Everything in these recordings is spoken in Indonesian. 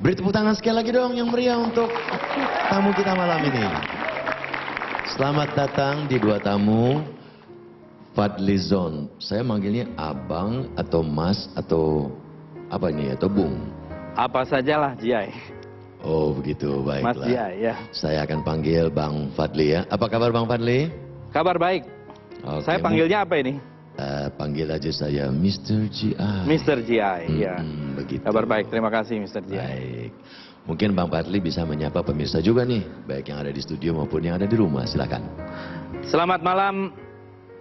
Beri tepuk tangan sekali lagi dong yang meriah untuk tamu kita malam ini. Selamat datang di dua tamu Fadlizon. Saya manggilnya abang atau mas atau apa ini atau bung? Apa sajalah Jiai. Oh begitu, baiklah. Mas Jiai, ya. Saya akan panggil Bang Fadli ya. Apa kabar Bang Fadli? Kabar baik. Oke, Saya panggilnya apa ini? panggil aja saya Mr. G.I. Mr. Jiai, ya. Begitu. Kabar baik, terima kasih Mr. Jiai. Baik. Mungkin Bang Fadli bisa menyapa pemirsa juga nih, baik yang ada di studio maupun yang ada di rumah. Silakan. Selamat malam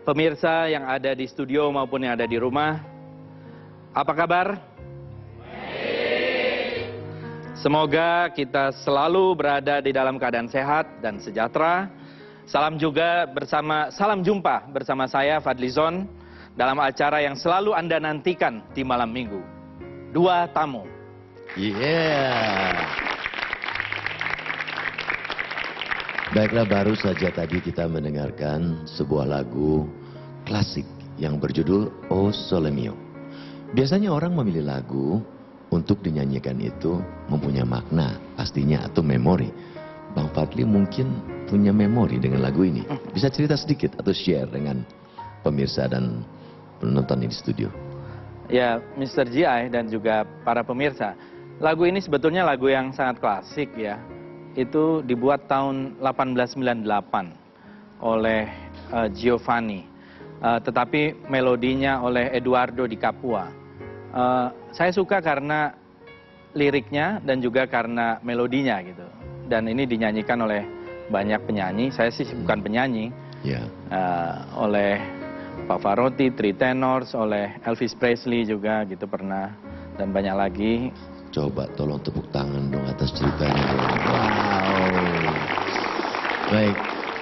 pemirsa yang ada di studio maupun yang ada di rumah. Apa kabar? Semoga kita selalu berada di dalam keadaan sehat dan sejahtera. Salam jumpa bersama saya Fadlizon dalam acara yang selalu Anda nantikan di malam minggu. Dua tamu. Yeah. Baiklah, baru saja tadi kita mendengarkan sebuah lagu klasik yang berjudul O Sole Mio. Biasanya orang memilih lagu untuk dinyanyikan itu mempunyai makna pastinya atau memori. Bang Fadli mungkin punya memori dengan lagu ini. Bisa cerita sedikit atau share dengan pemirsa dan penonton di studio. Ya, Mr. G.I. dan juga para pemirsa. Lagu ini sebetulnya lagu yang sangat klasik ya. Itu dibuat tahun 1898 oleh Giovanni. Tetapi melodinya oleh Eduardo di Capua. Saya suka karena liriknya dan juga karena melodinya gitu. Dan ini dinyanyikan oleh banyak penyanyi. Saya sih bukan penyanyi. Yeah. Oleh Pavarotti, Three Tenors, oleh Elvis Presley juga gitu pernah. Dan banyak lagi. Coba tolong tepuk tangan dong atas ceritanya dong. Wow. Baik,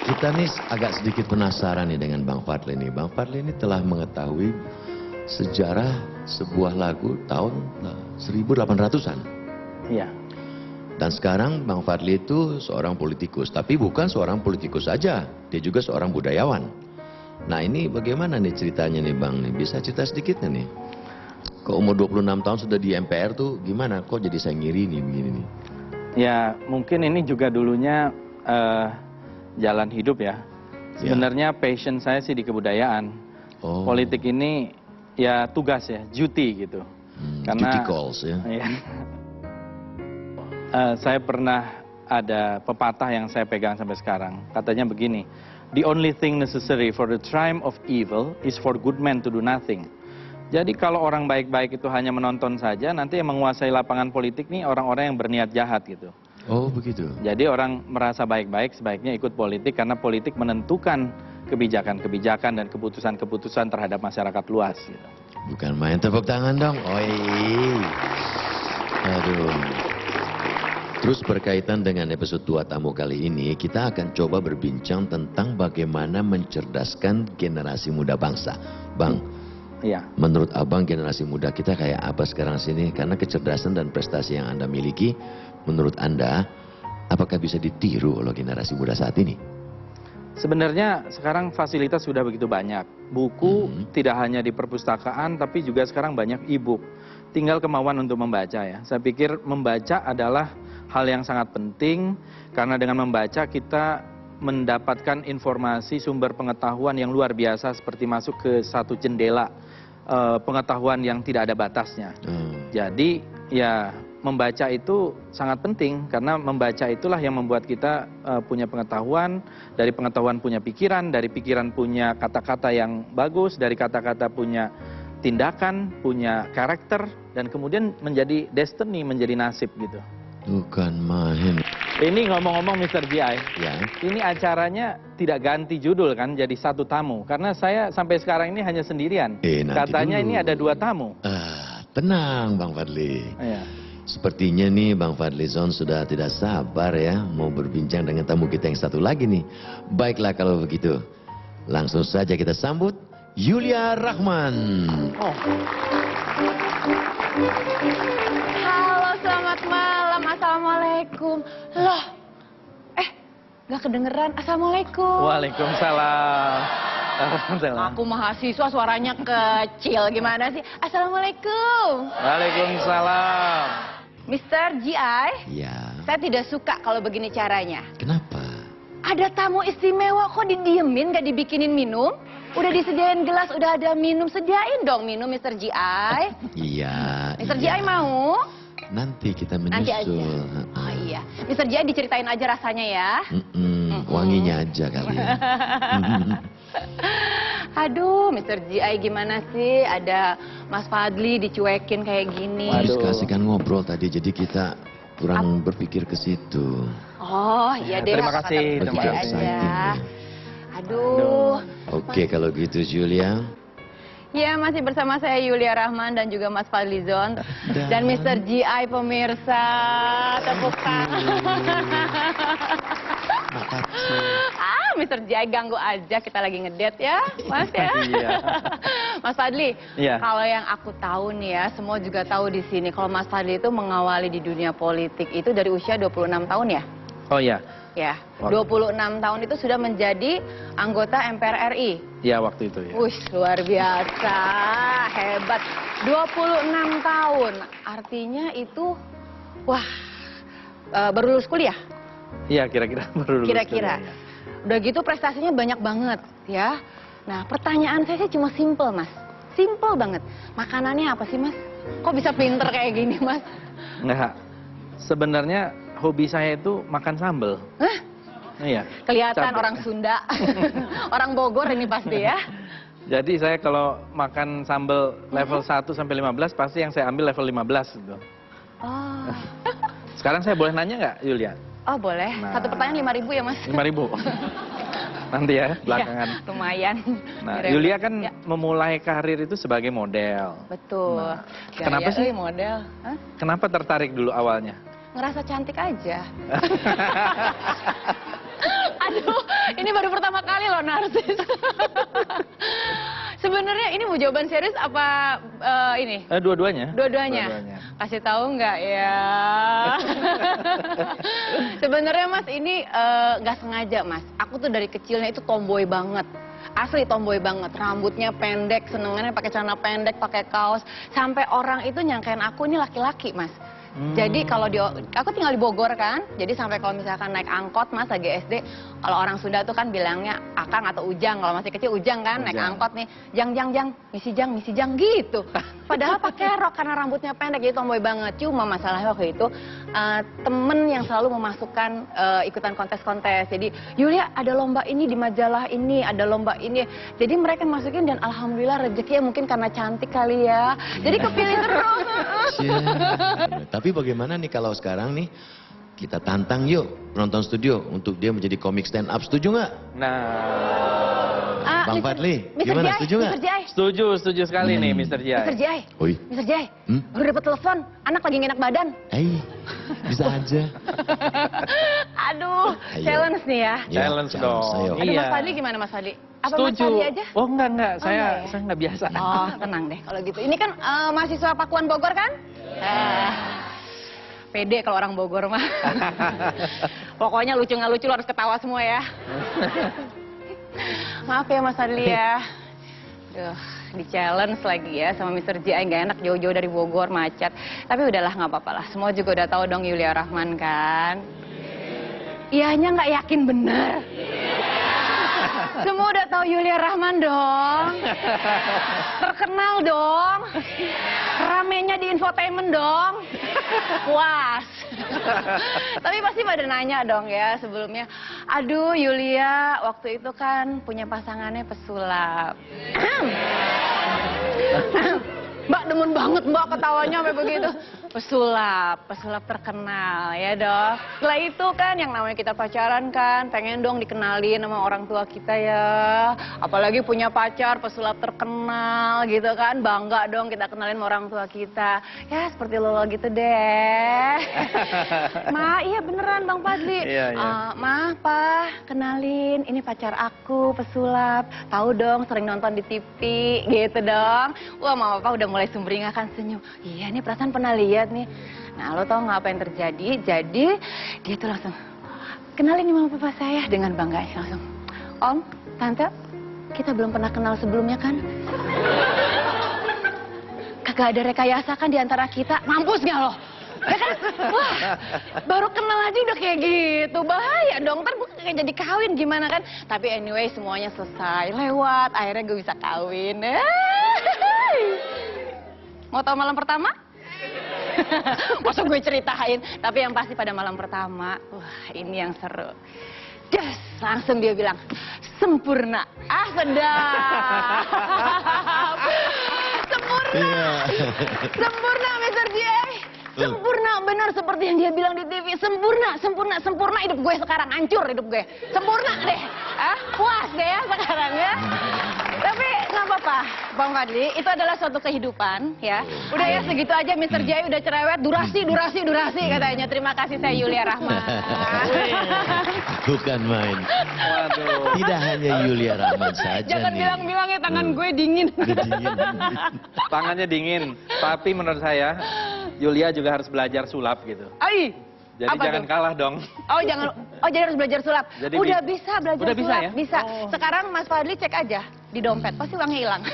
kita nih agak sedikit penasaran nih dengan Bang Fadli nih. Bang Fadli ini telah mengetahui sejarah sebuah lagu tahun 1800-an. Iya. Dan sekarang Bang Fadli itu seorang politikus, tapi bukan seorang politikus saja, dia juga seorang budayawan. Nah ini bagaimana nih ceritanya nih Bang, nih bisa cerita sedikit nih? Kok umur 26 tahun sudah di MPR tuh gimana? Kok jadi saya ngiri nih begini nih? Ya mungkin ini juga dulunya jalan hidup ya. Sebenarnya passion saya sih di kebudayaan. Politik ini ya tugas ya, duty gitu. Karena duty calls ya. Iya. Saya pernah ada pepatah yang saya pegang sampai sekarang. Katanya begini, the only thing necessary for the triumph of evil is for good men to do nothing. Jadi kalau orang baik-baik itu hanya menonton saja, nanti yang menguasai lapangan politik nih orang-orang yang berniat jahat gitu. Oh begitu. Jadi orang merasa baik-baik sebaiknya ikut politik karena politik menentukan kebijakan-kebijakan dan keputusan-keputusan terhadap masyarakat luas. Gitu. Bukan main, tepuk tangan dong. Oi. Aduh. Terus berkaitan dengan episode 2 tamu kali ini, kita akan coba berbincang tentang bagaimana mencerdaskan generasi muda bangsa. Bang, iya. Menurut Abang generasi muda kita kayak apa sekarang sini? Karena kecerdasan dan prestasi yang Anda miliki, menurut Anda, apakah bisa ditiru oleh generasi muda saat ini? Sebenarnya sekarang fasilitas sudah begitu banyak. Buku tidak hanya di perpustakaan, tapi juga sekarang banyak e-book. Tinggal kemauan untuk membaca ya. Saya pikir membaca adalah hal yang sangat penting, karena dengan membaca kita mendapatkan informasi sumber pengetahuan yang luar biasa seperti masuk ke satu jendela pengetahuan yang tidak ada batasnya. Jadi ya membaca itu sangat penting karena membaca itulah yang membuat kita punya pengetahuan, dari pengetahuan punya pikiran, dari pikiran punya kata-kata yang bagus, dari kata-kata punya tindakan, punya karakter, dan kemudian menjadi destiny, menjadi nasib gitu. Bukan main. Ini ngomong-ngomong Mr. G.I. Ya. Ini acaranya tidak ganti judul kan, jadi satu tamu. Karena saya sampai sekarang ini hanya sendirian. Katanya dulu. Ini ada dua tamu. Tenang Bang Fadli. Iya. Sepertinya nih Bang Fadlizon sudah tidak sabar ya mau berbincang dengan tamu kita yang satu lagi nih. Baiklah kalau begitu, langsung saja kita sambut Yulia Rahman. Halo, selamat malam. Assalamualaikum. Loh, gak kedengeran. Assalamualaikum. Waalaikumsalam. Aku mahasiswa suaranya kecil. Gimana sih? Assalamualaikum. Waalaikumsalam. Mr. GI, Ya, saya tidak suka kalau begini caranya. kenapa? Ada tamu istimewa kok didiemin, gak dibikinin minum? Udah disediain gelas, udah ada minum, sediain dong minum Mr. GI. Iya. Mr. iya. GI mau? Nanti kita Nanti aja. menyusul. Oh iya. Mr. GI diceritain aja rasanya ya. Wanginya aja kali ya. Aduh, Mr. GI gimana sih? Ada Mas Fadli dicuekin kayak gini. Habis Waduh. kasihkan ngobrol tadi, jadi kita kurang berpikir ke situ. Oh iya deh. Terima apa kata kasih, Mr. terima GI kasih. aja. Exciting, ya. Aduh. Oke, kalau gitu Julia. Ya, masih bersama saya Yulia Rahman dan juga Mas Fadlizon dan Mr. GI pemirsa. Tepuk tangan. Mr. GI ganggu aja, kita lagi ngedate ya, Mas ya. Iya. Mas Fadli, Iya. kalau yang aku tahu nih ya, semua juga tahu di sini kalau Mas Fadli itu mengawali di dunia politik itu dari usia 26 tahun ya? Oh ya, Ya, 26 tahun itu sudah menjadi anggota MPR RI. ya waktu itu ya. Wih, luar biasa, hebat. 26 tahun, artinya itu, wah, baru lulus kuliah, Iya, kira-kira baru lulus kira-kira. kuliah, ya. Udah gitu prestasinya banyak banget, ya. Nah, pertanyaan saya sih cuma simple, Mas. Simple banget. Makanannya apa sih, Mas? Kok bisa pinter kayak gini, Mas? Enggak, sebenarnya hobi saya itu makan sambal. Hah? Iya. Kelihatan Cabai. orang Sunda, orang Bogor ini pasti ya. Jadi saya kalau makan sambal level 1 sampai 15 pasti yang saya ambil level 15 gitu. Oh, Sekarang saya boleh nanya nggak, Yulia? oh boleh. Nah. Satu pertanyaan 5.000 ya, Mas? 5.000. Nanti ya, belakangan. Ya, lumayan. Nah, Kira-kira. Yulia kan Ya, memulai karir itu sebagai model. betul. Nah, Gaya, kenapa sih? model? Hah? Kenapa tertarik dulu awalnya? Ngerasa cantik aja. Aduh, ini baru pertama kali loh narsis. Sebenarnya ini mau jawaban serius apa ini? Dua-duanya. Dua-duanya. Kasih tahu nggak ya? Sebenarnya Mas ini nggak sengaja Mas. Aku tuh dari kecilnya itu tomboy banget. Asli tomboy banget. Rambutnya pendek, senengannya pakai celana pendek, pakai kaos. Sampai orang itu nyangkain aku ini laki-laki Mas. Jadi kalau aku tinggal di Bogor kan, jadi sampai kalau misalkan naik angkot Mas lagi SD, kalau orang Sunda tuh kan bilangnya akang atau ujang, kalau masih kecil ujang kan, naik Ujang. angkot nih, jang, misi jang gitu. Padahal pakai rok karena rambutnya pendek, jadi tomboy banget. Cuma masalahnya waktu itu temen yang selalu memasukkan ikutan kontes-kontes. Jadi Yulia ada lomba ini di majalah ini, ada lomba ini. Jadi mereka masukin dan alhamdulillah rezekinya mungkin karena cantik kali ya. Jadi kepilih terus. Cia. Tapi bagaimana nih kalau sekarang nih kita tantang yuk penonton studio untuk dia menjadi komik stand up, setuju nggak? Nah, Bang Fadli, Mr. gimana, Jai, setuju nggak? Mr. Jai, setuju sekali nih, Mr. Jai. Mr. Jai, Oi, Mr. Jai, baru dapat telepon, anak lagi nggak enak badan. bisa aja. Aduh, Ayo. challenge nih ya. Ya, Challenge dong. ayo. Ada Iya. Mas Fadli gimana Mas Fadli? Apa Mas Setuju. Fadli aja? Oh enggak, Oh, saya enggak ya? saya nggak biasa. Oh, tenang deh kalau gitu. Ini kan mahasiswa Pakuan Bogor kan? Pede kalau orang Bogor mah. Pokoknya lucu nggak lucu lo harus ketawa semua ya. Maaf ya Mas Fadli ya. Duh, di challenge lagi ya sama Mr. J. Nggak enak jauh-jauh dari Bogor macet. Tapi udahlah nggak apa-apa lah. Semua juga udah tahu dong Yulia Rahman kan. Iyanya nggak yakin bener. Semua udah tahu Yulia Rahman dong. Terkenal dong. Ramenya di infotainment dong. Puas. Tapi pasti pada nanya dong ya sebelumnya. Aduh Yulia waktu itu kan punya pasangannya pesulap. Mbak demen banget Mbak ketawanya sampai begitu. Pesulap terkenal ya dong. Setelah itu kan yang namanya kita pacaran kan, pengen dong dikenalin sama orang tua kita ya. Apalagi punya pacar pesulap terkenal gitu kan, bangga dong kita kenalin sama orang tua kita. Ya seperti lo gitu deh. Ma, iya beneran Bang Fadli. Iya, iya. Ma, Pa, kenalin ini pacar aku pesulap. Tahu dong sering nonton di TV gitu dong. Wah Mama Papa udah mulai sumringah kan senyum. Iya nih perasaan pernah lihat nih. Nah lo tau nggak apa yang terjadi? Jadi dia tuh langsung kenalin nih Mama Papa saya dengan bangganya langsung. Om, Tante, kita belum pernah kenal sebelumnya kan? Kagak ada rekayasa kan di antara kita? Mampus nggak lo? Ya kan? Wah, baru kenal aja udah kayak gitu. Bahaya dong, ntar gue kayak jadi kawin gimana kan. Tapi anyway semuanya selesai, lewat. Akhirnya gue bisa kawin. Mau tahu malam pertama? Masa gue ceritain. Tapi yang pasti pada malam pertama, wah ini yang seru. Yes, langsung dia bilang, sempurna. Ah, sedap. Sempurna. Sempurna, Mr. J. Sempurna, benar seperti yang dia bilang di TV. Sempurna, sempurna, sempurna hidup gue sekarang. Hancur hidup gue. Sempurna deh. Ah, puas deh ya sekarang ya. Tapi nggak apa-apa, Bang Fadli. Itu adalah suatu kehidupan ya. Udah ya segitu aja Mr. J udah cerewet. Durasi katanya. Terima kasih, saya Yulia Rahman. Bukan main. Waduh. Tidak hanya Yulia Rahman saja Jangan nih. bilang-bilang ya tangan gue dingin. Dingin. Tangannya dingin. Tapi menurut saya, Yulia juga harus belajar sulap gitu. Ai. Jadi Apa jangan tuh? kalah dong. Oh jangan, jadi harus belajar sulap. Jadi Udah bisa belajar udah bisa sulap, ya? bisa. Oh. Sekarang Mas Fadli cek aja di dompet, pasti uangnya hilang.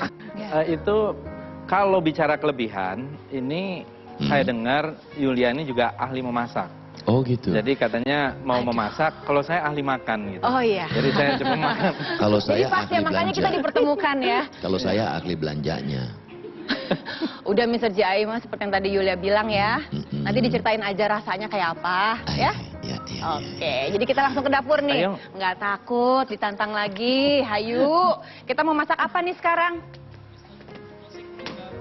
Itu kalau bicara kelebihan, ini saya dengar Yulia ini juga ahli memasak. Oh gitu. Jadi katanya mau Aduh. memasak, kalau saya ahli makan gitu. Oh iya. Jadi saya cuma makan. Kalau Jadi saya pas ya ahli makanya belanja. kita dipertemukan ya. Kalau saya ahli belanjanya. Udah Mr. Jai mah seperti yang tadi Yulia bilang ya. Mm-mm. Nanti diceritain aja rasanya kayak apa ya. Ya. Oke, jadi kita langsung ke dapur nih. Ayo. Nggak takut, ditantang lagi. Hayu, kita mau masak apa nih sekarang?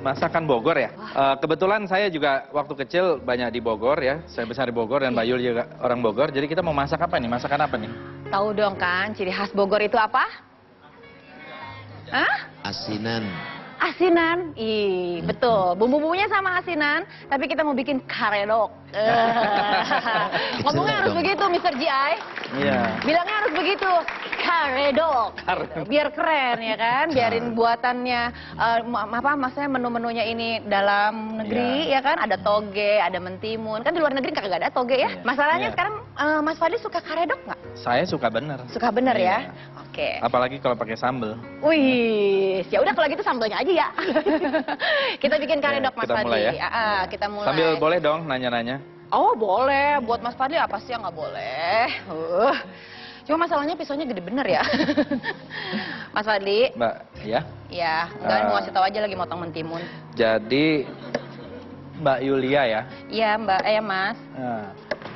Masakan Bogor ya. Kebetulan saya juga waktu kecil banyak di Bogor ya. Saya besar di Bogor dan Mbak Yul juga orang Bogor. Jadi kita mau masak apa nih? Masakan apa nih? Tahu dong kan, ciri khas Bogor itu apa? Hah? Asinan. Asinan, ih betul. Bumbu-bumbunya sama asinan, tapi kita mau bikin karedok. Ngomongnya harus dong. begitu, Mr. G.I. Iya. Bilangnya harus begitu, karedok. Biar keren ya kan, biarin buatannya, maksudnya menu-menunya ini dalam negeri ya kan, ada toge, ada mentimun. Kan di luar negeri kagak ada toge ya. Iya. Masalahnya Iya. sekarang Mas Fadli suka karedok nggak? Saya suka bener. Suka bener Iya. ya? Oke. Apalagi kalau pakai sambel. Wih, ya udah kalau gitu sambelnya aja ya. Kita bikin karedok Mas Kita Fadli. mulai ya? Kita mulai. Sambil boleh dong nanya-nanya. Oh boleh, buat Mas Fadli apa sih yang nggak boleh? Cuma masalahnya pisaunya gede bener ya. Mas Fadli, Mbak, ya. ya enggak mau kasih tahu aja lagi motong mentimun. Jadi Mbak Yulia ya. Iya Mbak, Mas. Nah,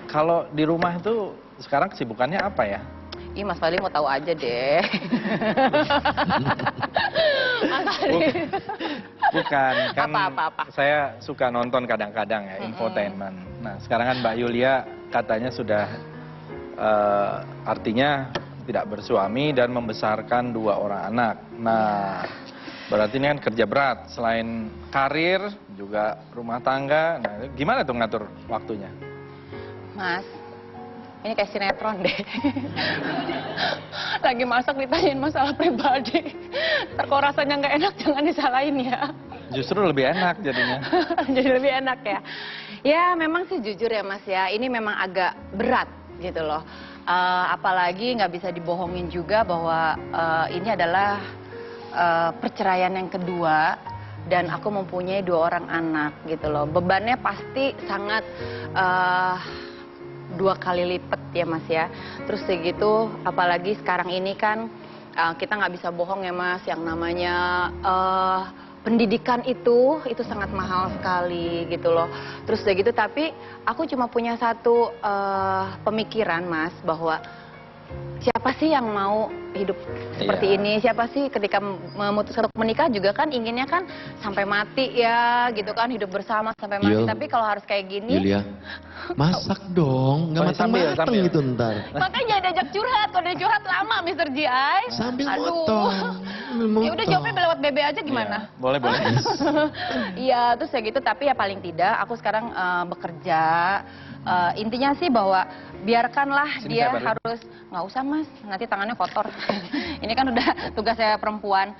kalau di rumah tuh sekarang kesibukannya apa ya? Ih Mas Fadli mau tahu aja deh. Mas Fadli. Bukan, kan Apa. saya suka nonton kadang-kadang ya, infotainment. Nah, sekarang kan Mbak Yulia katanya sudah artinya tidak bersuami dan membesarkan 2 orang anak. Nah, berarti ini kan kerja berat. Selain karir, juga rumah tangga. Nah, gimana tuh ngatur waktunya? Mas, ini kayak sinetron deh. Lagi masak ditanyain masalah pribadi. Ntar kalau rasanya nggak enak jangan disalahin ya. Justru lebih enak jadinya. Jadi lebih enak ya. Ya memang sih jujur ya Mas ya, ini memang agak berat gitu loh. Apalagi nggak bisa dibohongin juga bahwa ini adalah perceraian yang kedua. Dan aku mempunyai 2 orang anak gitu loh. Bebannya pasti sangat 2 kali lipat ya Mas ya. Terus segitu apalagi sekarang ini kan kita nggak bisa bohong ya Mas, yang namanya pendidikan itu sangat mahal sekali gitu loh. Terus segitu tapi aku cuma punya satu pemikiran Mas, bahwa siapa sih yang mau hidup seperti Iya. ini? Siapa sih ketika memutuskan untuk menikah juga kan inginnya kan sampai mati ya gitu kan, hidup bersama sampai mati. Yul. Tapi kalau harus kayak gini, Yulia, masak dong. Nggak Oh, sambil. matang-matang itu ntar. makanya jangan diajak curhat. Kalau dia curhat lama Mr. G.I. Sambil Aduh. motong. Ya udah jawabnya lewat BB aja gimana? Iya, boleh. Iya, terus ya gitu. Tapi ya paling tidak aku sekarang bekerja. Intinya sih bahwa biarkanlah Sini dia saya bantu. harus, nggak usah Mas, nanti tangannya kotor. Ini kan udah tugas saya perempuan.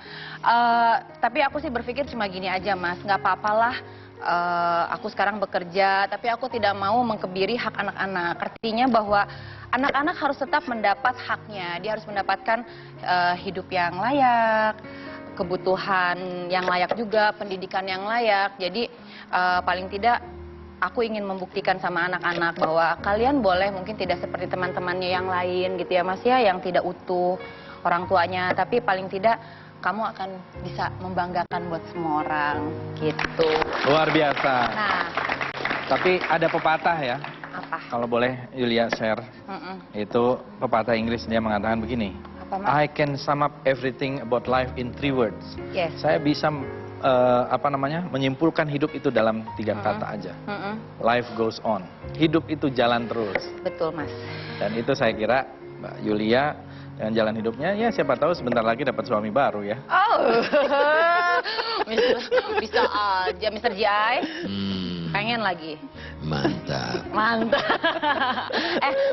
Tapi aku sih berpikir cuma gini aja Mas, nggak apa-apalah. Aku sekarang bekerja, tapi aku tidak mau mengkebiri hak anak-anak. Artinya bahwa anak-anak harus tetap mendapat haknya. Dia harus mendapatkan hidup yang layak, kebutuhan yang layak juga, pendidikan yang layak. Jadi paling tidak aku ingin membuktikan sama anak-anak bahwa kalian boleh mungkin tidak seperti teman-temannya yang lain gitu ya Mas ya, yang tidak utuh orang tuanya, tapi paling tidak kamu akan bisa membanggakan buat semua orang gitu. Luar biasa. Nah, Tapi ada pepatah ya, apa? kalau boleh Yulia share. Itu pepatah Inggris, dia mengatakan begini. Apa, Mas? I can sum up everything about life in 3 words. Yes. Saya bisa menyimpulkan hidup itu dalam 3 kata aja. Life goes on. Hidup itu jalan terus. Betul Mas. Dan itu saya kira Mbak Yulia dengan jalan hidupnya, ya siapa tahu sebentar lagi dapat suami baru ya. Oh, bisa aja Mr. GI. Pengen lagi. Mantap. Mantap.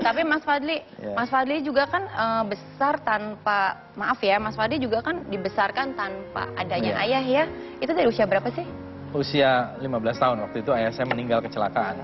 Tapi Mas Fadli, Ya. Mas Fadli juga kan besar tanpa, maaf ya, Mas Fadli juga kan dibesarkan tanpa adanya Ya. ayah ya. Itu dari usia berapa sih? Usia 15 tahun, waktu itu ayah saya meninggal kecelakaan.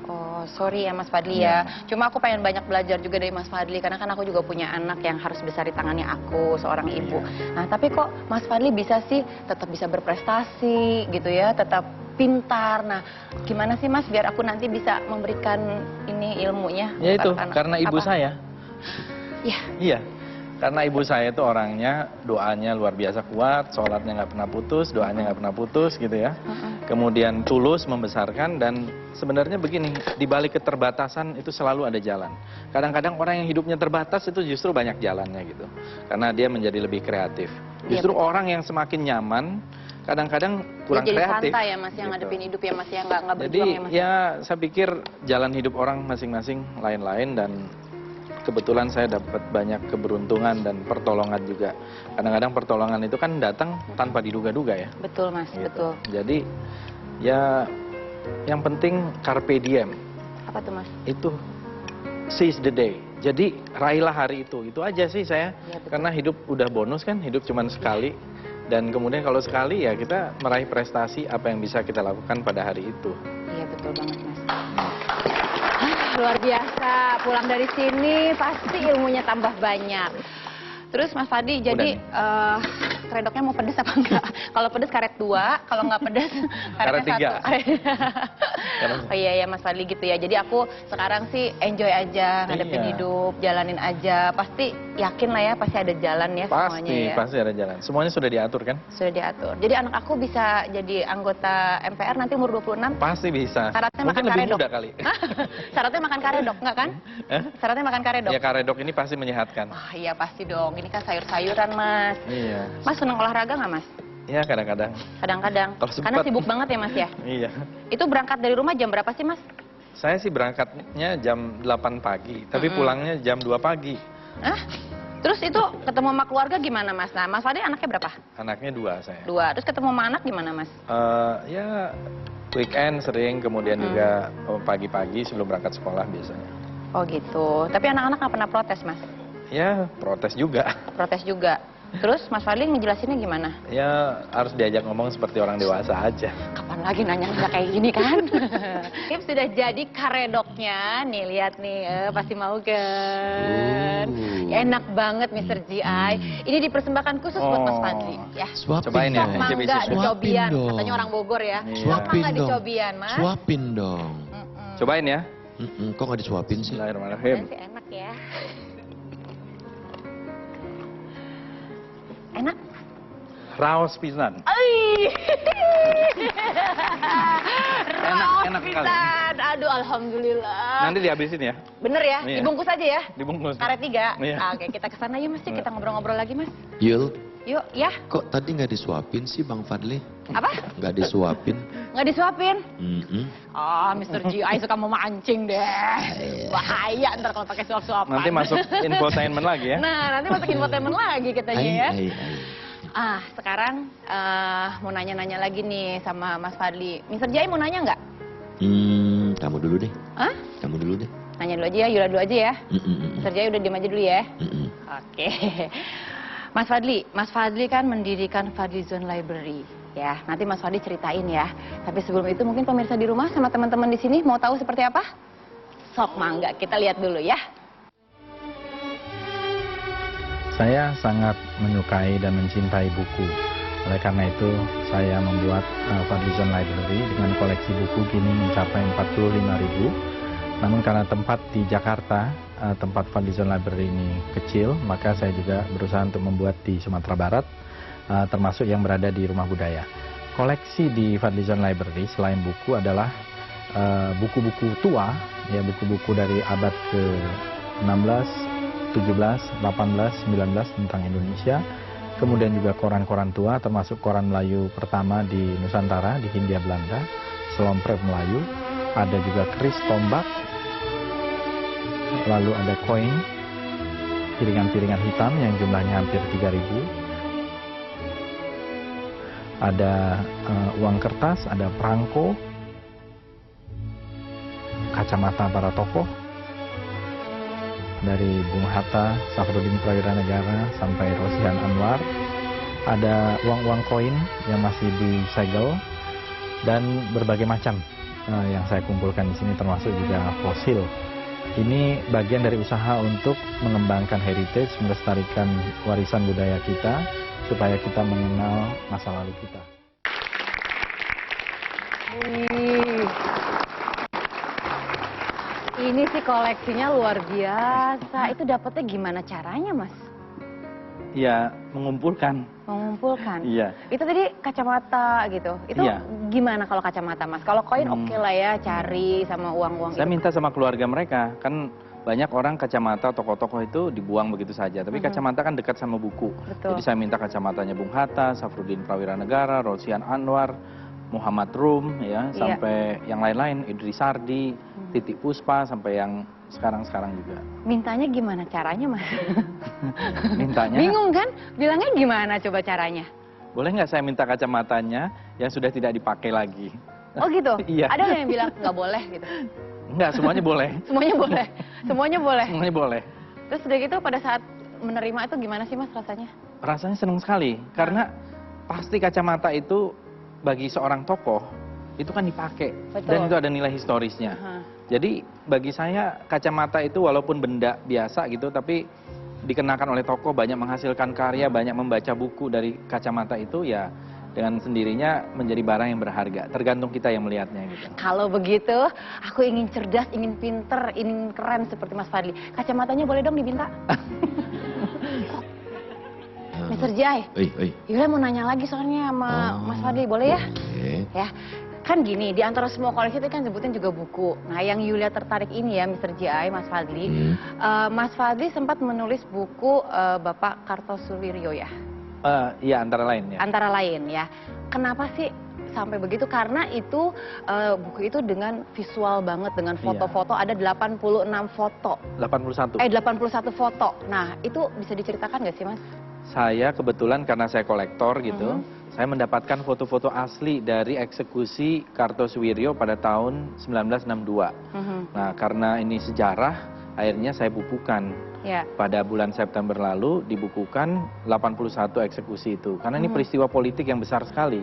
Oh, sorry ya Mas Fadli ya. Cuma aku pengen banyak belajar juga dari Mas Fadli, karena kan aku juga punya anak yang harus besar di tangannya aku, seorang ibu. Nah, tapi kok Mas Fadli bisa sih tetap bisa berprestasi gitu ya, tetap pintar. Nah, gimana sih Mas biar aku nanti bisa memberikan ini ilmunya? Ya itu, untuk anak? karena ibu Apa? saya. Ya. Iya, karena ibu saya itu orangnya doanya luar biasa kuat, sholatnya nggak pernah putus, doanya nggak pernah putus gitu ya. Kemudian tulus membesarkan, dan sebenarnya begini, di balik keterbatasan itu selalu ada jalan. Kadang-kadang orang yang hidupnya terbatas itu justru banyak jalannya gitu, karena dia menjadi lebih kreatif. Iya, Justru betul. orang yang semakin nyaman, kadang-kadang kurang Dia jadi kreatif. santai ya Mas yang Gitu. ngadepin hidup ya Mas ya, nggak Jadi berjuang ya Mas. ya saya pikir jalan hidup orang masing-masing lain-lain, dan kebetulan saya dapat banyak keberuntungan dan pertolongan juga. Kadang-kadang pertolongan itu kan datang tanpa diduga-duga ya. Betul Mas, Gitu. betul. Jadi ya yang penting carpe diem, Apa tuh Mas? itu seize the day. Jadi raihlah hari itu aja sih saya. Iya, betul. Karena hidup udah bonus kan, hidup cuma sekali. Dan kemudian kalau sekali ya kita meraih prestasi apa yang bisa kita lakukan pada hari itu. Iya betul banget Mas. Luar biasa, pulang dari sini pasti ilmunya tambah banyak. Terus Mas Fadli, jadi keredoknya mau pedes apa enggak? Kalau pedes karet 2, kalau nggak pedes karetnya Karet 1. Oh iya ya Mas Fadli gitu ya. Jadi aku sekarang sih enjoy aja, ngadepin Iya. hidup, jalanin aja. Pasti yakin lah ya, pasti ada jalan ya semuanya ya. Pasti ada jalan. Semuanya sudah diatur kan? Sudah diatur. Jadi anak aku bisa jadi anggota MPR nanti umur 26. Pasti bisa. Syaratnya Mungkin makan lebih karedok. muda kali. Syaratnya makan karedok, enggak kan? Syaratnya makan karedok. Ya karedok ini pasti menyehatkan. Wah iya pasti dong, ini kan sayur-sayuran Mas. Iya. Mas senang olahraga nggak Mas? Ya kadang-kadang. Kadang-kadang. Kalau Karena sempat. sibuk banget ya Mas ya? Iya. Itu berangkat dari rumah jam berapa sih Mas? Saya sih berangkatnya jam 8 pagi, tapi pulangnya jam 2 pagi. Hah? Terus itu ketemu sama keluarga gimana Mas? Nah Mas Fadli anaknya berapa? Anaknya 2 saya. 2. Terus ketemu sama anak gimana Mas? Ya weekend sering, kemudian juga pagi-pagi sebelum berangkat sekolah biasanya. Oh gitu. Tapi anak-anak nggak pernah protes Mas? Ya protes juga. Protes juga. Terus Mas Fadli ngejelasinnya gimana? Ya harus diajak ngomong seperti orang dewasa aja. Kapan lagi nanya kayak gini kan? Ini sudah jadi karedoknya, nih lihat nih, pasti mau kan? Enak banget Mr. GI. Ini dipersembahkan khusus buat Mas Fadli, ya. Suapin Cobain ya, dong. Mangga icip-icip. Suapin dicobian, dong. katanya orang Bogor ya. Iya. Suapin Mangga dong. dicobian, Mas. Suapin dong. Cobain ya. Kok nggak disuapin sih? Bismillahirrahmanirrahim. Masih enak ya. Enak? Raos pisan. Ai. Enak sekali. pisan. Aduh, alhamdulillah. Nanti dihabisin ya. Bener ya? Iya. Dibungkus aja ya? Dibungkus. Karet 3? Iya. Oke, kita kesana yuk Mas, kita ngobrol-ngobrol lagi Mas. Yul, Yuk, ya. kok tadi nggak disuapin sih Bang Fadli? Apa? Nggak disuapin? Nggak disuapin? Mm-mm. Mr. GI suka memancing deh. Bahaya ntar kalau pakai suap-suapan. Nanti masuk infotainment lagi ya. Nah, nanti masuk infotainment lagi katanya ya. Ai. Sekarang mau nanya-nanya lagi nih sama Mas Fadli. Mr. GI mau nanya nggak? Kamu dulu deh. Hah? Kamu dulu deh. Nanya dulu aja ya, Yura dulu aja ya. Mm-mm. Mr. GI udah diem aja dulu ya. Mm-mm. Oke. Mas Fadli kan mendirikan Fadli Zone Library. Ya, nanti Mas Fadli ceritain ya. Tapi sebelum itu mungkin pemirsa di rumah sama teman-teman di sini mau tahu seperti apa? Sok mangga, kita lihat dulu ya. Saya sangat menyukai dan mencintai buku. Oleh karena itu, saya membuat Fadlizon Library dengan koleksi buku kini mencapai 45.000. Namun karena tempat di Jakarta, tempat Fadlizon Library ini kecil, maka saya juga berusaha untuk membuat di Sumatera Barat, termasuk yang berada di Rumah Budaya. Koleksi di Fadlizon Library selain buku adalah buku-buku tua, ya buku-buku dari abad ke-16, 17, 18, 19 tentang Indonesia. Kemudian juga koran-koran tua, termasuk koran Melayu pertama di Nusantara, di Hindia Belanda, Selomprep Melayu. Ada juga keris tombak, lalu ada koin, piringan-piringan hitam yang jumlahnya hampir 3.000. Ada uang kertas, ada perangko, kacamata para tokoh, dari Bung Hatta, Safruddin Prawira Negara, sampai Rosihan Anwar. Ada uang-uang koin yang masih disegel, dan berbagai macam yang saya kumpulkan di sini, termasuk juga fosil. Ini bagian dari usaha untuk mengembangkan heritage, melestarikan warisan budaya kita, supaya kita mengenal masa lalu kita. Ini sih koleksinya luar biasa. Itu dapetnya gimana caranya, Mas? Ya, mengumpulkan. Mengumpulkan? Iya. Itu tadi kacamata gitu. Itu Iya. gimana kalau kacamata, Mas? Kalau koin oke lah ya, cari sama uang-uang Saya itu. minta sama keluarga mereka, kan banyak orang kacamata tokoh-tokoh itu dibuang begitu saja. Tapi kacamata kan dekat sama buku. Betul. Jadi saya minta kacamatanya Bung Hatta, Safruddin Prawira Negara, Rosihan Anwar, Muhammad Rum, ya, sampai yang lain-lain, Idris Sardi, Titik Puspa, sampai yang sekarang-sekarang juga. Mintanya gimana caranya, Mas? Mintanya, Bingung kan? Bilangnya gimana coba caranya? boleh nggak saya minta kacamatanya yang sudah tidak dipakai lagi? Oh gitu? Iya. Ada nggak yang bilang nggak boleh gitu? Enggak, semuanya boleh. Semuanya boleh? Semuanya boleh? Semuanya boleh. Terus udah gitu pada saat menerima itu gimana sih, Mas, rasanya? Rasanya senang sekali, karena pasti kacamata itu bagi seorang tokoh itu kan dipakai. Betul. Dan itu ada nilai historisnya. Jadi bagi saya kacamata itu walaupun benda biasa gitu, tapi dikenakan oleh tokoh, banyak menghasilkan karya, banyak membaca buku dari kacamata itu, ya dengan sendirinya menjadi barang yang berharga. Tergantung kita yang melihatnya gitu. Kalau begitu, aku ingin cerdas, ingin pinter, ingin keren seperti Mas Fadli. Kacamatanya boleh dong diminta? Mr. Jai, Yulia mau nanya lagi soalnya sama Mas Fadli, boleh ya? Ya, kan gini, di antara semua koleksi itu kan sebutin juga buku. Nah, yang Yulia tertarik ini ya, Mr. Jai, Mas Fadli. Mas Fadli sempat menulis buku Bapak Kartosuwiryo ya? Iya, antara lain ya. Antara lain ya. Kenapa sih sampai begitu? Karena itu buku itu dengan visual banget, dengan foto-foto, ada 86 foto. 81. 81 foto. Nah, itu bisa diceritakan nggak sih, Mas? Saya kebetulan karena saya kolektor gitu, saya mendapatkan foto-foto asli dari eksekusi Kartosuwiryo pada tahun 1962. Nah, karena ini sejarah, akhirnya saya bukukan. Ya. Pada bulan September lalu dibukukan 81 eksekusi itu. Karena ini peristiwa politik yang besar sekali.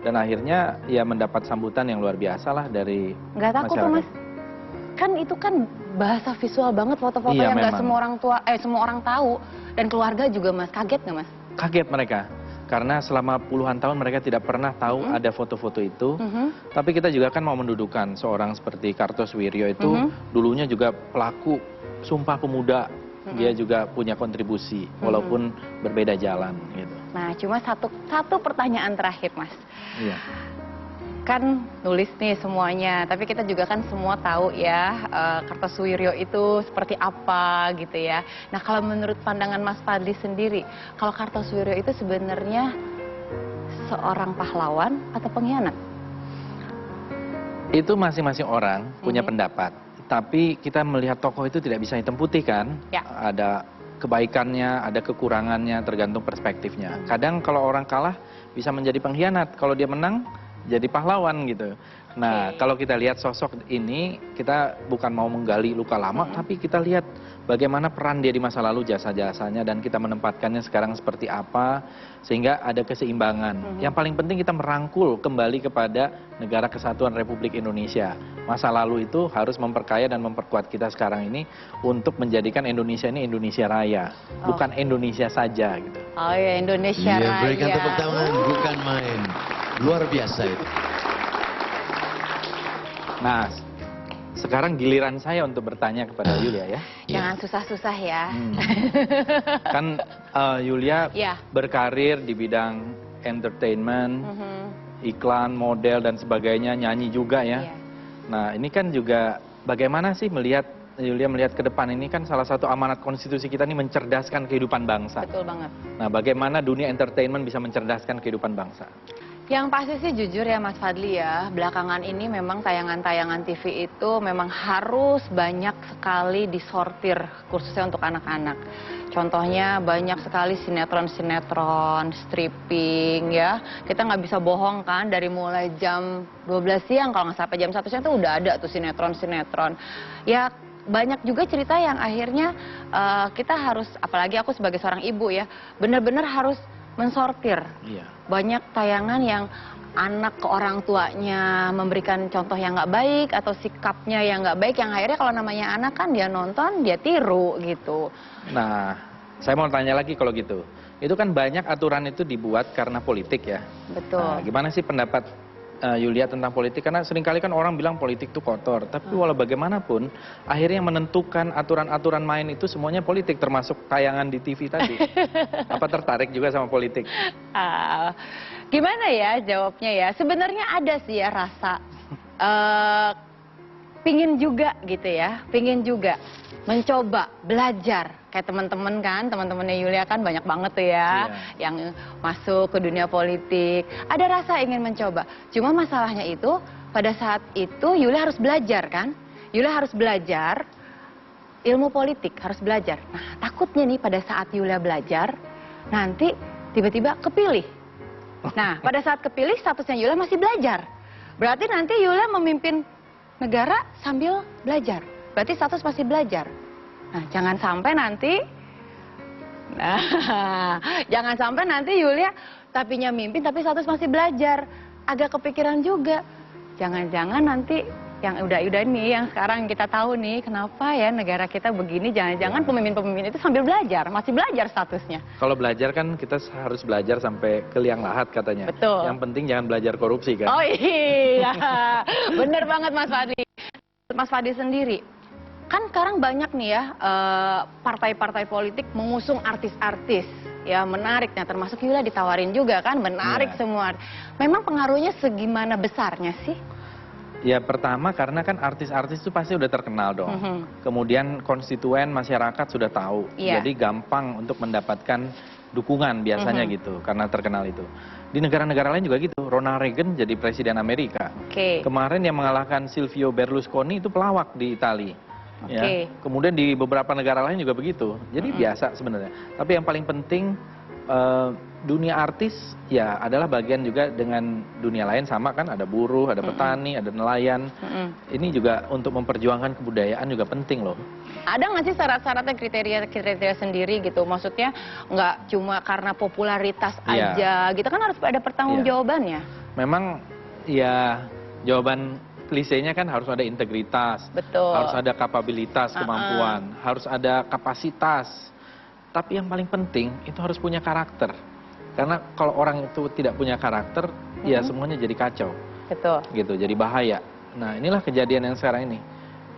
Dan akhirnya ya mendapat sambutan yang luar biasa lah dari Nggak takut tuh, Mas? Kan itu kan bahasa visual banget, foto-foto Iya, yang nggak memang. semua orang tahu. Dan keluarga juga, Mas. Kaget nggak, Mas? Kaget mereka. Karena selama puluhan tahun mereka tidak pernah tahu ada foto-foto itu. Tapi kita juga kan mau mendudukan seorang seperti Kartosuwiryo itu dulunya juga pelaku Sumpah Pemuda. Dia juga punya kontribusi walaupun berbeda jalan gitu. Nah, cuma satu pertanyaan terakhir, Mas. Iya. Kan nulis nih semuanya, tapi kita juga kan semua tahu ya Kartosuwiryo itu seperti apa gitu ya. Nah, kalau menurut pandangan Mas Fadli sendiri, kalau Kartosuwiryo itu sebenarnya seorang pahlawan atau pengkhianat? Itu masing-masing orang punya pendapat. Tapi kita melihat tokoh itu tidak bisa hitam putih kan. Ya. Ada kebaikannya, ada kekurangannya, tergantung perspektifnya. Kadang kalau orang kalah bisa menjadi pengkhianat. Kalau dia menang, jadi pahlawan gitu. Nah, kalau kita lihat sosok ini, kita bukan mau menggali luka lama, tapi kita lihat bagaimana peran dia di masa lalu, jasa-jasanya, dan kita menempatkannya sekarang seperti apa, sehingga ada keseimbangan. Yang paling penting kita merangkul kembali kepada Negara Kesatuan Republik Indonesia. Masa lalu itu harus memperkaya dan memperkuat kita sekarang ini untuk menjadikan Indonesia ini Indonesia Raya, bukan Indonesia saja gitu. Oh ya, Indonesia Iya, Raya. berikan tepuk tangan, bukan main. Luar biasa itu. Nah, sekarang giliran saya untuk bertanya kepada Yulia ya. Jangan susah-susah ya. Kan Yulia Iya. berkarir di bidang entertainment, iklan, model dan sebagainya, nyanyi juga ya. Iya. Nah, ini kan juga bagaimana sih Yulia melihat ke depan ini, kan salah satu amanat konstitusi kita ini mencerdaskan kehidupan bangsa. Betul banget. Nah, bagaimana dunia entertainment bisa mencerdaskan kehidupan bangsa? Yang pasti sih jujur ya Mas Fadli ya, belakangan ini memang tayangan-tayangan TV itu memang harus banyak sekali disortir, khususnya untuk anak-anak. Contohnya banyak sekali sinetron-sinetron, stripping ya. Kita nggak bisa bohong kan, dari mulai jam 12 siang kalau nggak sampai jam 1 siang tuh udah ada tuh sinetron-sinetron. Ya banyak juga cerita yang akhirnya kita harus, apalagi aku sebagai seorang ibu ya, benar-benar harus mensortir. Iya. Banyak tayangan yang anak ke orang tuanya memberikan contoh yang nggak baik atau sikapnya yang nggak baik, yang akhirnya kalau namanya anak kan dia nonton, dia tiru gitu. Nah, saya mau tanya lagi kalau gitu. Itu kan banyak aturan itu dibuat karena politik ya. Betul. Nah, gimana sih pendapat Yulia tentang politik? Karena seringkali kan orang bilang politik itu kotor. Tapi walau bagaimanapun, akhirnya yang menentukan aturan-aturan main itu semuanya politik, termasuk tayangan di TV tadi. Apa tertarik juga sama politik? Gimana ya jawabnya ya? Sebenarnya ada sih ya rasa pingin juga gitu ya, pingin juga mencoba belajar. Kayak teman-teman kan, teman-temannya Yulia kan banyak banget tuh ya, yang masuk ke dunia politik. Ada rasa ingin mencoba. Cuma masalahnya itu, pada saat itu Yulia harus belajar kan. Yulia harus belajar ilmu politik, harus belajar. Nah, takutnya nih pada saat Yulia belajar, nanti tiba-tiba kepilih. Nah, pada saat kepilih statusnya Yulia masih belajar. Berarti nanti Yulia memimpin negara sambil belajar. Berarti status masih belajar. Nah, jangan sampai nanti Yulia tapinya mimpin tapi status masih belajar. Agak kepikiran juga. Jangan-jangan nanti yang udah nih, yang sekarang kita tahu nih, kenapa ya negara kita begini, jangan-jangan pemimpin-pemimpin itu sambil belajar, masih belajar statusnya. Kalau belajar kan kita harus belajar sampai ke liang lahat katanya. Betul. Yang penting jangan belajar korupsi kan. Oh iya, bener banget Mas Fadli. Mas Fadli sendiri, kan sekarang banyak nih ya partai-partai politik mengusung artis-artis. Ya menarik, nah termasuk Yulia ditawarin juga kan, menarik semua. Memang pengaruhnya segimana besarnya sih? Ya pertama karena kan artis-artis itu pasti udah terkenal dong. Kemudian konstituen masyarakat sudah tahu. Jadi gampang untuk mendapatkan dukungan biasanya gitu karena terkenal itu. Di negara-negara lain juga gitu. Ronald Reagan jadi presiden Amerika. Kemarin yang mengalahkan Silvio Berlusconi itu pelawak di Italia. Ya. Kemudian di beberapa negara lain juga begitu. Jadi biasa sebenarnya. Tapi yang paling penting dunia artis ya adalah bagian juga dengan dunia lain, sama kan, ada buruh, ada petani, ada nelayan. Ini juga untuk memperjuangkan kebudayaan juga penting loh. Ada nggak sih syarat-syaratnya, kriteria sendiri gitu? Maksudnya nggak cuma karena popularitas aja gitu kan, harus ada pertanggungjawabannya. Memang ya jawaban klisenya kan harus ada integritas, harus ada kapabilitas, kemampuan, harus ada kapasitas. Tapi yang paling penting itu harus punya karakter. Karena kalau orang itu tidak punya karakter, ya semuanya jadi kacau. Betul. Gitu, jadi bahaya. Nah, inilah kejadian yang sekarang ini.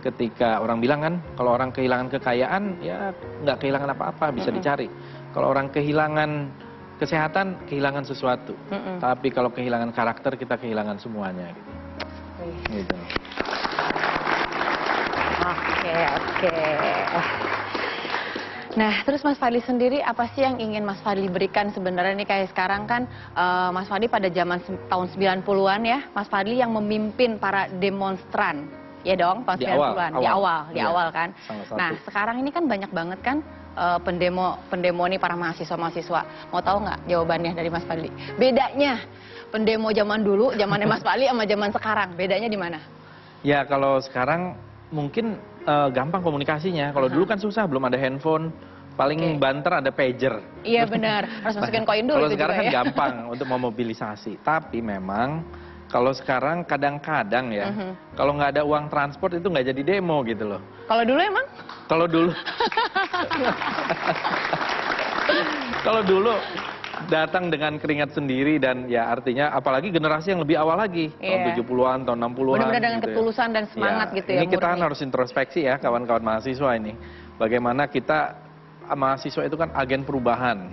Ketika orang bilang kan, kalau orang kehilangan kekayaan, ya nggak kehilangan apa-apa, bisa dicari. Kalau orang kehilangan kesehatan, kehilangan sesuatu. Tapi kalau kehilangan karakter, kita kehilangan semuanya. Gitu. Gitu. Oke. Nah, terus Mas Fadli sendiri apa sih yang ingin Mas Fadli berikan sebenarnya nih, kayak sekarang kan Mas Fadli pada zaman tahun 90-an ya, Mas Fadli yang memimpin para demonstran. Ya dong, tahun 90-an, di awal kan. Nah, sekarang ini kan banyak banget kan pendemo nih, para mahasiswa-mahasiswa. Mau tahu nggak jawabannya dari Mas Fadli? Bedanya pendemo zaman dulu, zamannya Mas Fadli sama zaman sekarang, bedanya di mana? Ya kalau sekarang mungkin gampang komunikasinya. Kalau dulu kan susah, belum ada handphone. Paling banter ada pager. Iya benar, harus masukin koin dulu Kalau itu sekarang juga kan ya. gampang untuk memobilisasi. Tapi memang kalau sekarang kadang-kadang ya, kalau nggak ada uang transport itu nggak jadi demo gitu loh. Kalau dulu emang? Kalau dulu, kalau dulu datang dengan keringat sendiri dan ya artinya apalagi generasi yang lebih awal lagi, tahun 70-an, tahun 60-an. Benar-benar dengan gitu ya. ketulusan dan semangat Ya, gitu ya. ini kita kan murni. harus introspeksi ya kawan-kawan mahasiswa ini. Bagaimana kita, mahasiswa itu kan agen perubahan,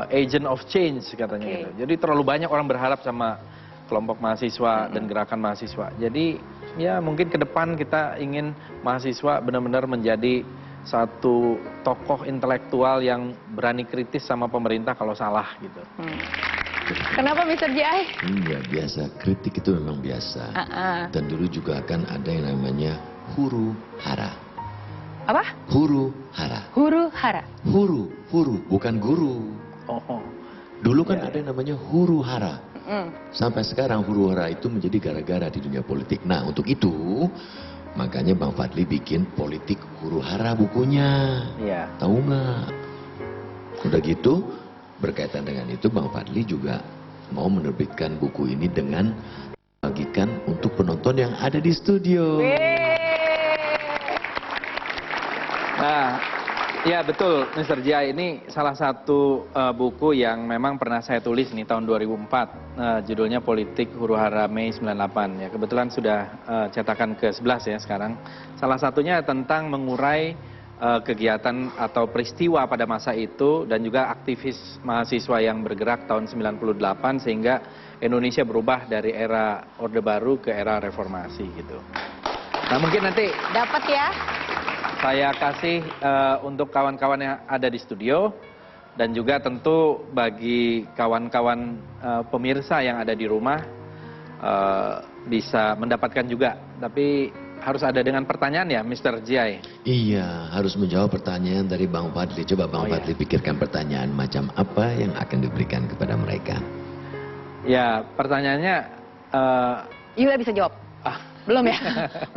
agent of change katanya gitu. Jadi terlalu banyak orang berharap sama kelompok mahasiswa dan gerakan mahasiswa. Jadi ya mungkin ke depan kita ingin mahasiswa benar-benar menjadi satu tokoh intelektual yang berani kritis sama pemerintah kalau salah gitu. Kenapa Mr. Jai? Iya, biasa. Kritik itu memang biasa. Dan dulu juga akan ada yang namanya huru hara. Apa? Huru hara. Huru hara. Huru, bukan guru. Dulu kan ada yang namanya huru hara. Sampai sekarang huru hara itu menjadi gara-gara di dunia politik. Nah, untuk itu makanya Bang Fadli bikin politik huru hara bukunya. Iya. Tahu nggak? Udah gitu, berkaitan dengan itu Bang Fadli juga mau menerbitkan buku ini dengan bagikan untuk penonton yang ada di studio. Nah, ya betul Mr. Jai, ini salah satu buku yang memang pernah saya tulis nih tahun 2004. Judulnya Politik Huru Hara Mei 98. Ya, kebetulan sudah cetakan ke-11 ya sekarang. Salah satunya tentang mengurai kegiatan atau peristiwa pada masa itu dan juga aktivis mahasiswa yang bergerak tahun 98 sehingga Indonesia berubah dari era Orde Baru ke era reformasi gitu. Nah, mungkin nanti Dapat ya? saya kasih untuk kawan-kawan yang ada di studio dan juga tentu bagi kawan-kawan pemirsa yang ada di rumah bisa mendapatkan juga. Tapi harus ada dengan pertanyaan ya, Mr. Jai. Iya, harus menjawab pertanyaan dari Bang Fadli. Coba Bang Fadli pikirkan pertanyaan macam apa yang akan diberikan kepada mereka. Ya, pertanyaannya... Yula bisa jawab. Belum ya?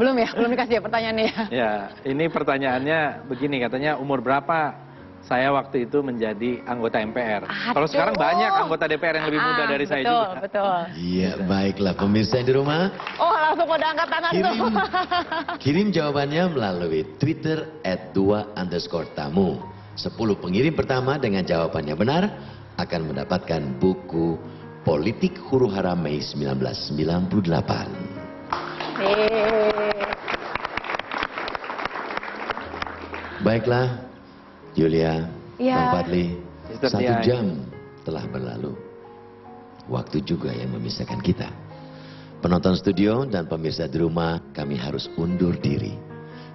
Belum ya? Belum dikasih ya pertanyaannya ya? Ya, ini pertanyaannya begini, katanya umur berapa saya waktu itu menjadi anggota MPR. Kalau sekarang banyak anggota DPR yang lebih muda dari saya juga. Betul. Iya, baiklah pemirsa yang di rumah. Oh, langsung pada angkat tangan tuh. Kirim jawabannya melalui Twitter @2_tamu. 10 pengirim pertama dengan jawabannya benar akan mendapatkan buku Politik Huru Hara Mei 1998. Baiklah, Yulia, Bang Fadli, Mr. 1 Jai. jam telah berlalu. Waktu juga yang memisahkan kita. Penonton studio dan pemirsa di rumah, kami harus undur diri.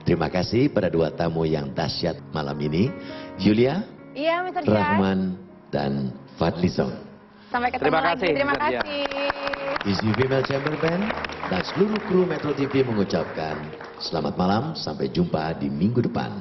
Terima kasih pada 2 tamu yang dahsyat malam ini, Yulia, Iya, Mr. Jai. Rahman, dan Fadlizon. Sampai ketemu Terima lagi. kasih, Terima Mr. Jai. kasih. Isi Female Chamber Band dan seluruh kru Metro TV mengucapkan selamat malam, sampai jumpa di minggu depan.